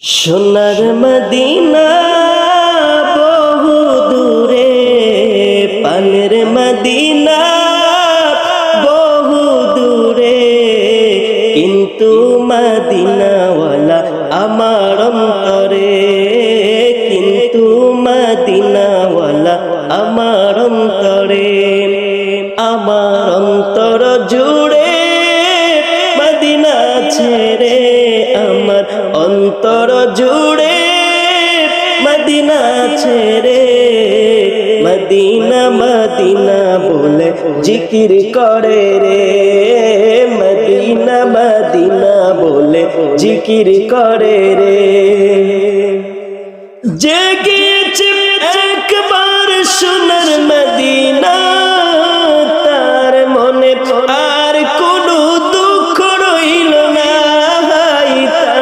সোনার মদিনা বহু দূরে, পানের মদিনা বহু দূরে, কিন্তু মদিনাওয়ালা আমার অন্তরে, কিন্তু মদিনাওয়ালা আমার অন্তরে, আমার অন্তর জুড়ে মদিনা ছেড়ে, আমার অন্তর জুড়ে মদিনা ছেড়ে, মদিনা মদিনা বলে জিকির করে রে, মদিনা মদিনা বলে জিকির করে রে। জেগেছে একবার সোনার মদিনা,